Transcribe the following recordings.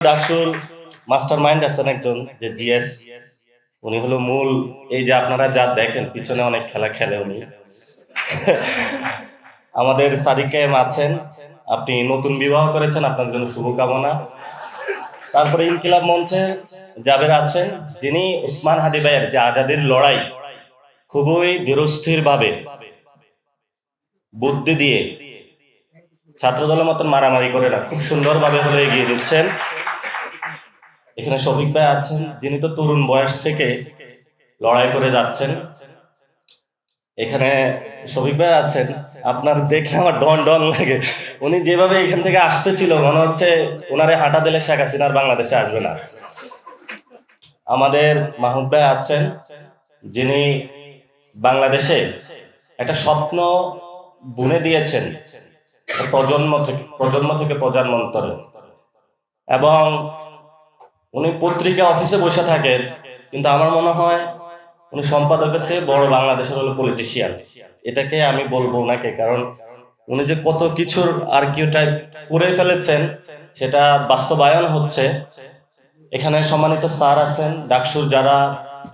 ডাকসুর master mind আছেন একজন যে জিএস, উনি হলো মূল। এই যে আপনারা যা দেখেন পিছনে অনেক খেলা খেলে উনি। আমাদের সাদিক কায়েম আছেন, আপনি নতুন বিবাহ করেছেন, আপনার জন্য শুভকামনা। তারপরে ইনকিলাব মঞ্চে জাবের আছেন, যিনি উসমান হাদি ভাইয়ের যে আজাদির লড়াই খুবই দৃঢ়স্থির ভাবে বুদ্ধি দিয়ে ছাত্রদলের মতন মারামারি করে না, খুব সুন্দরভাবে হলে এগিয়ে দিচ্ছেন। এখানে শফিক ভাই আছেন, যিনি তো তরুণ বয়স থেকে লড়াই করে যাচ্ছেন। এখানে শফিক ভাই আছেন, আপনার দেখলে আমার ডন ডন লাগে। উনি যেভাবে এখান থেকে আসতেছিল মনে হচ্ছে ওনারে হাঁটা দিলে শেখ হাসিনার বাংলাদেশে আসবে না। আমাদের মাহমুদ ভাই আছেন, যিনি বাংলাদেশে একটা স্বপ্ন বুনে দিয়েছেন প্রজন্ম থেকে প্রজন্মান্তরে, এবং উনি পত্রিকা অফিসে বসে থাকেন, কিন্তু আমার মনে হয় উনি সম্পাদকের চেয়ে বড় বাংলাদেশের হলো পলিটিশিয়ান। এটাকে আমি বলবো ওনাকে, কারণ উনি যে কত কিছুর আর্কিউটাইপ করে ফেলেছেন সেটা বাস্তবায়ন হচ্ছে। এখানে সম্মানিত স্যার আছেন, ডাকসুর যারা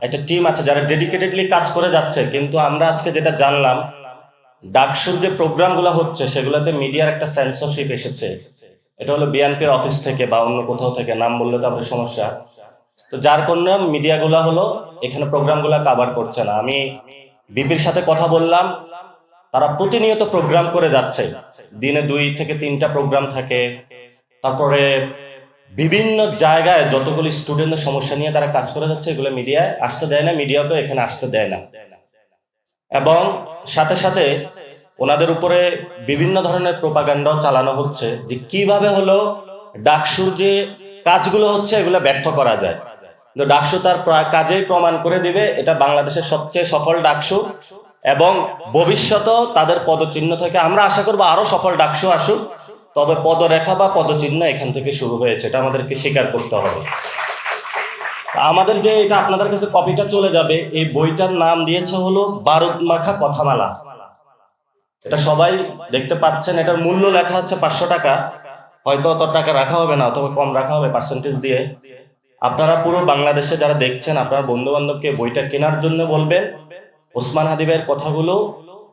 একটা টিম আছে যারা ডেডিকেটেডলি কাজ করে যাচ্ছে। কিন্তু আমরা আজকে যেটা জানলাম, ডাকসুর যে প্রোগ্রামগুলো হচ্ছে সেগুলোতে মিডিয়ার একটা সেন্সরশিপ এসেছে। এটা হলো বিএনপির অফিস থেকে বা অন্য কোথাও থেকে, নাম বললে তো আমাদের সমস্যা। তো যার কারণে মিডিয়াগুলা হলো এখানে প্রোগ্রামগুলা কভার করছে না। আমি বিপির সাথে কথা বললাম, তারা প্রতিনিয়ত প্রোগ্রাম করে যাচ্ছে, দিনে 2 থেকে 3টা প্রোগ্রাম থাকে। তারপরে বিভিন্ন জায়গায় যতগুলি স্টুডেন্টদের সমস্যা নিয়ে তারা কাজ করে যাচ্ছে, এগুলো মিডিয়ায় আসতে দেয় না, মিডিয়াকেও এখানে আসতে দেয় না। এবং সাথে সাথে ওনাদের উপরে বিভিন্ন ধরনের প্রোপাগান্ডাও চালানো হচ্ছে যে কিভাবে হলো ডাকসুর যে কাজগুলো হচ্ছে এগুলো ব্যর্থ করা যায়। কিন্তু ডাকসু তার কাজেই প্রমাণ করে দিবে এটা বাংলাদেশের সবচেয়ে সফল ডাকসু, এবং ভবিষ্যতেও তাদের পদচিহ্ন থেকে আমরা আশা করবো আরো সফল ডাকসু আসুক। তবে পদরেখা বা পদচিহ্ন এখান থেকে শুরু হয়েছে, এটা আমাদেরকে স্বীকার করতে হবে। আমাদের যে এটা আপনাদের কাছে কপিটা চলে যাবে, এই বইটার নাম দিয়েছে হলো বারুদ মাখা কথামালা। এটা সবাই দেখতে পাচ্ছেন, এটার মূল্য লেখা হচ্ছে 500 টাকা। হয়তো অত টাকা রাখা হবে না, অথবা কম রাখা হবে পার্সেন্টেজ দিয়ে। আপনারা পুরো বাংলাদেশে যারা দেখছেন, আপনার বন্ধু বান্ধবকে বইটা কেনার জন্য বলবেন। ওসমান হাদি ভাইয়ের কথাগুলো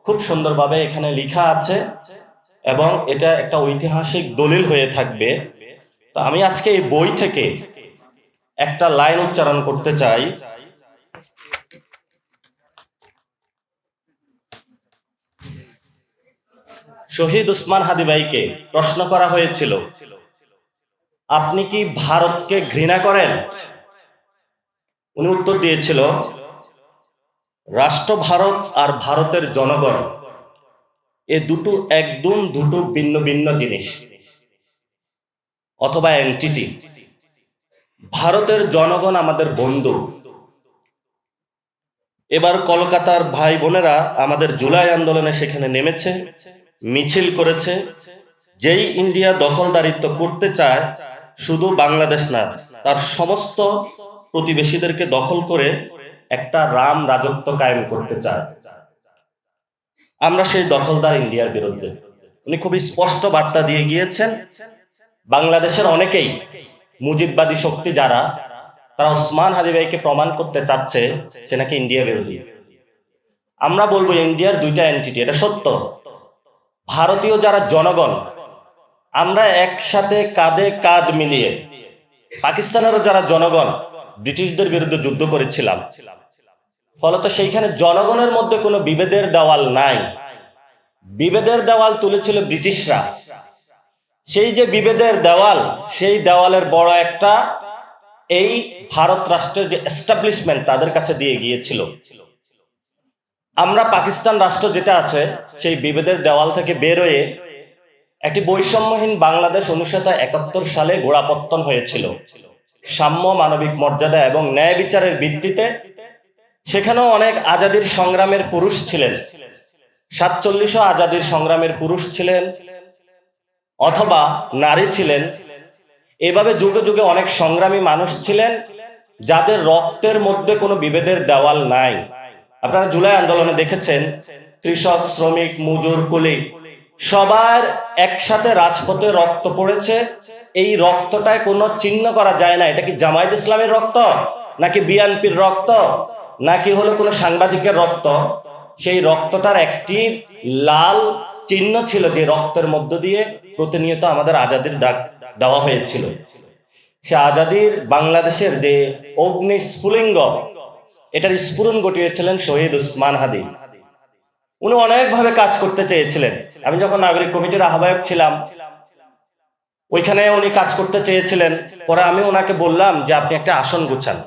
খুব সুন্দরভাবে এখানে লেখা আছে, এবং এটা একটা ঐতিহাসিক দলিল হয়ে থাকবে। তো আমি আজকে এই বই থেকে একটা লাইন উচ্চারণ করতে চাই। শহীদ উসমান হাদি ভাইকে প্রশ্ন করা হয়েছিল, আপনি কি ভারতকে ঘৃণা করেন? উনি উত্তর দিয়েছিল, রাষ্ট্র ভারত আর ভারতের জনগণ এ একদম দুটো ভিন্ন ভিন্ন জিনিস অথবা এন্টিটি। ভারতের জনগণ আমাদের বন্ধু। এবার কলকাতার ভাই বোনেরা আমাদের জুলাই আন্দোলনে সেখানে নেমেছে, মিছিল করেছে। যেই ইন্ডিয়া দখলদারিত্ব করতে চায় শুধু বাংলাদেশ না, তার সমস্ত প্রতিবেশীদেরকে দখল করে একটা রাম রাজত্ব কায়েম করতে চায়। আমরা সেই দখলদার ইন্ডিয়ার বিরুদ্ধে। উনি খুবই স্পষ্ট বার্তা দিয়ে গিয়েছেন। বাংলাদেশের অনেকেই মুজিববাদী শক্তি যারা, তারা ওসমান হাদি ভাইকে প্রমাণ করতে চাচ্ছে সে নাকি ইন্ডিয়া বিরোধী। আমরা বলবো ইন্ডিয়ার 2টা এন্টিটি, এটা সত্য। ভারতীয় যারা জনগণ, আমরা একসাথে কাঁধে কাঁধ মিলিয়ে পাকিস্তানেরও যারা জনগণ ব্রিটিশদের বিরুদ্ধে যুদ্ধ করেছিলাম, ফলত সেইখানে জনগণের মধ্যে কোনো বিভেদের দেওয়াল নাই। বিভেদের দেওয়াল তুলেছিল ব্রিটিশরা। সেই যে বিভেদের দেওয়াল, সেই দেওয়ালের বড় একটা এই ভারত রাষ্ট্রের যে এস্টাবলিশমেন্ট তাদের কাছে দিয়ে গিয়েছিল। আমরা পাকিস্তান রাষ্ট্র যেটা আছে, সেই বিভেদের দেওয়াল থেকে বের হয়ে একটি বৈষম্যহীন বাংলাদেশ 1971 সালে গোড়াপত্তন হয়েছিল। সাম্য, মানবিক মর্যাদা এবং ন্যায় বিচারের ভিত্তিতে। সেখানেও অনেক আজাদির সংগ্রামের পুরুষ ছিলেন, 47 আজাদির সংগ্রামের পুরুষ ছিলেন অথবা নারী ছিলেন। এভাবে যুগে যুগে অনেক সংগ্রামী মানুষ ছিলেন যাদের রক্তের মধ্যে কোনো বিভেদের দেওয়াল নাই। আপনারা জুলাই আন্দোলনে দেখেছেন, কৃষক, শ্রমিক, মজুর, কুলি সবার একসাথে রাজপথে রক্ত পড়েছে, এই রক্তটায় কোনো চিহ্ন করা যায় না, এটা কি জামায়াত ইসলামের রক্ত নাকি বিএনপির রক্ত নাকি হলো কোনো সাংবাদিকের রক্ত। সেই রক্তটার একটি লাল চিহ্ন ছিল যে রক্তের মধ্য দিয়ে প্রতিনিয়ত আমাদের আজাদির ডাক দেওয়া হয়েছিল। সে আজাদির বাংলাদেশের যে অগ্নি স্ফুলিঙ্গ, এটার স্ফুরণ ঘটিয়েছিলেন শহীদ ওসমান হাদি। উনি অনেকভাবে কাজ করতে চেয়েছিলেন। আমি যখন নাগরিক কমিটির আহ্বায়ক ছিলাম, ওইখানে উনি কাজ করতে চেয়েছিলেন। পরে আমি ওনাকে বললাম যে আপনি একটা আসন গুছান।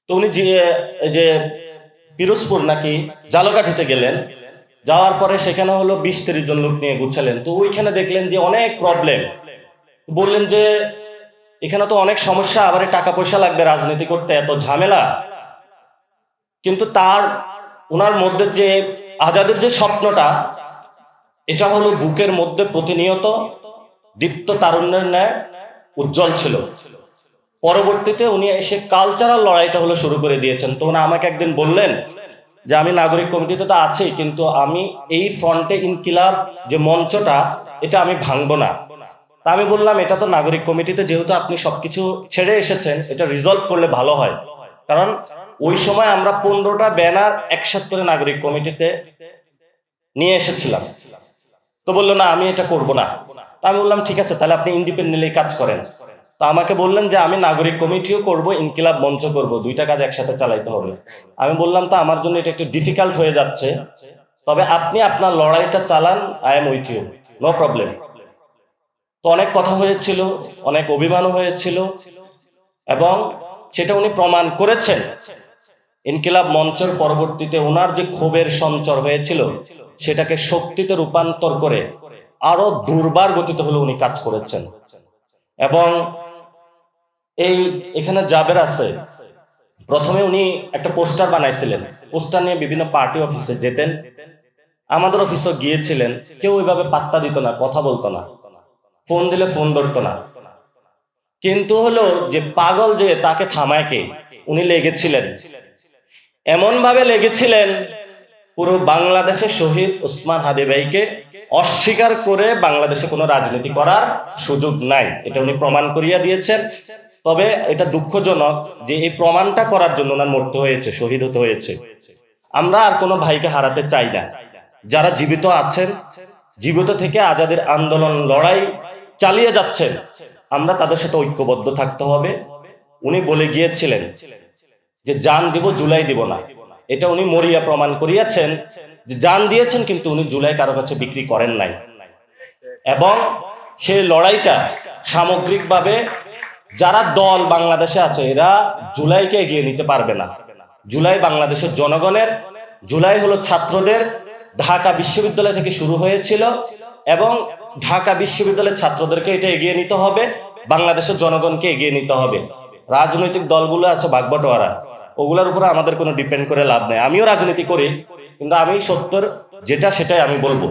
তো উনি যে পিরোজপুর নাকি ঝালকাঠিতে গেলেন, যাওয়ার পরে সেখানে হলো 20-30 জন লোক নিয়ে গুছালেন। তো ওইখানে দেখলেন যে অনেক প্রবলেম। বললেন যে এখানে তো অনেক সমস্যা, আবার টাকা পয়সা লাগবে রাজনীতি করতে, এত ঝামেলা। কিন্তু ওনার মধ্যে যে আজাদের যে স্বপ্নটা, এটা হলো বুকের মধ্যে প্রতিনিয়ত দীপ্ত তারুণ্যের ন্যায় উজ্জ্বল ছিল। পরবর্তীতে উনি এসে কালচারাল লড়াইটা হলো শুরু করে দিয়েছেন। তো উনি আমাকে একদিন বললেন যে আমি নাগরিক কমিটিতে তো আছি, কিন্তু আমি এই ফ্রন্টে ইনকিলাব যে মঞ্চটা, এটা আমি ভাঙবো না। তা আমি বললাম এটা তো নাগরিক কমিটিতে যেহেতু আপনি সবকিছু ছেড়ে এসেছেন, এটা রিজলভ করলে ভালো হয়। কারণ ওই সময় আমরা 15টা ব্যানার একসাথে করে নাগরিক কমিটিতে নিয়ে এসেছিলাম। তো বললো না আমি এটা করব না। আমি বললাম ঠিক আছে, তাহলে আপনি ইন্ডিপেন্ডেন্টলি কাজ করেন। তো আমাকে বললেন যে আমি নাগরিক কমিটিও করব, ইনকিলাব মঞ্চ করব, দুইটা কাজ একসাথে চালাইতে হবে। আমি বললাম তো আমার জন্য এটা একটু ডিফিকাল্ট হয়ে যাচ্ছে, তবে আপনি আপনার লড়াইটা চালান, I am with you, no problem. তো অনেক কথা হয়েছিল, অনেক অভিমানও হয়েছিল, এবং সেটা উনি প্রমাণ করেছেন। ইনকিলাব মঞ্চের পরবর্তীতে ওনার যে ক্ষোভের সঞ্চার হয়েছিল, সেটাকে শক্তিতে রূপান্তর করে আরো দুর্বার গতিতে হলো উনি কাজ করেছেন। এবং এখানে জাবের আছে, প্রথমে উনি একটা পোস্টার বানাইছিলেন, পোস্টার নিয়ে বিভিন্ন পার্টি অফিসে যেতেন। আমাদের অফিসও গিয়েছিলেন, কেউ ওইভাবে পাত্তা দিত না, কথা বলতো না, ফোন দিলে ফোন ধরতো না। কিন্তু হলো যে পাগল যে তাকে থামায় কে, উনি লেগেছিলেন, এমন ভাবে লেগেছিলেন পুরো বাংলাদেশের শহীদ ওসমান হাদি ভাইকে অস্বীকার করে বাংলাদেশে কোনো রাজনীতি করার সুযোগ নাই, এটা উনি প্রমাণ করিয়া দিয়েছেন। তবে এটা দুঃখজনক যে এই প্রমাণটা করার জন্য ওনার মরতে হয়েছে, শহীদ হতে হয়েছে। আমরা আর কোনো ভাইকে হারাতে চাই না। যারা জীবিত আছেন, জীবিত থেকে আজাদের আন্দোলন লড়াই চালিয়ে যাচ্ছেন, আমরা তাদের সাথে ঐক্যবদ্ধ থাকতে হবে। উনি বলে গিয়েছিলেন যে জান দিব, জুলাই দিব না। এটা উনি মরিয়া প্রমাণ করিয়াছেন যে জান দিয়েছেন, কিন্তু উনি জুলাই কারো কাছে বিক্রি করেন নাই। এবং সেই লড়াইটা সামগ্রিকভাবে যারা দল বাংলাদেশে আছে, এরা জুলাইকে এগিয়ে নিতে পারবে না। জুলাই বাংলাদেশের জনগণের, জুলাই হলো ছাত্রদের। ঢাকা বিশ্ববিদ্যালয় থেকে শুরু হয়েছিল, এবং ঢাকা বিশ্ববিদ্যালয়ের ছাত্রদেরকে এটা এগিয়ে নিতে হবে, বাংলাদেশের জনগণকে এগিয়ে নিতে হবে। রাজনৈতিক দলগুলো আছে বাগবটোয়ারা, ওগুলোর উপরে আমাদের কোনো ডিপেন্ড করে লাভ নেই। আমিও রাজনীতি করি, কিন্তু আমি সত্যর যেটা সেটাই আমি বলবো।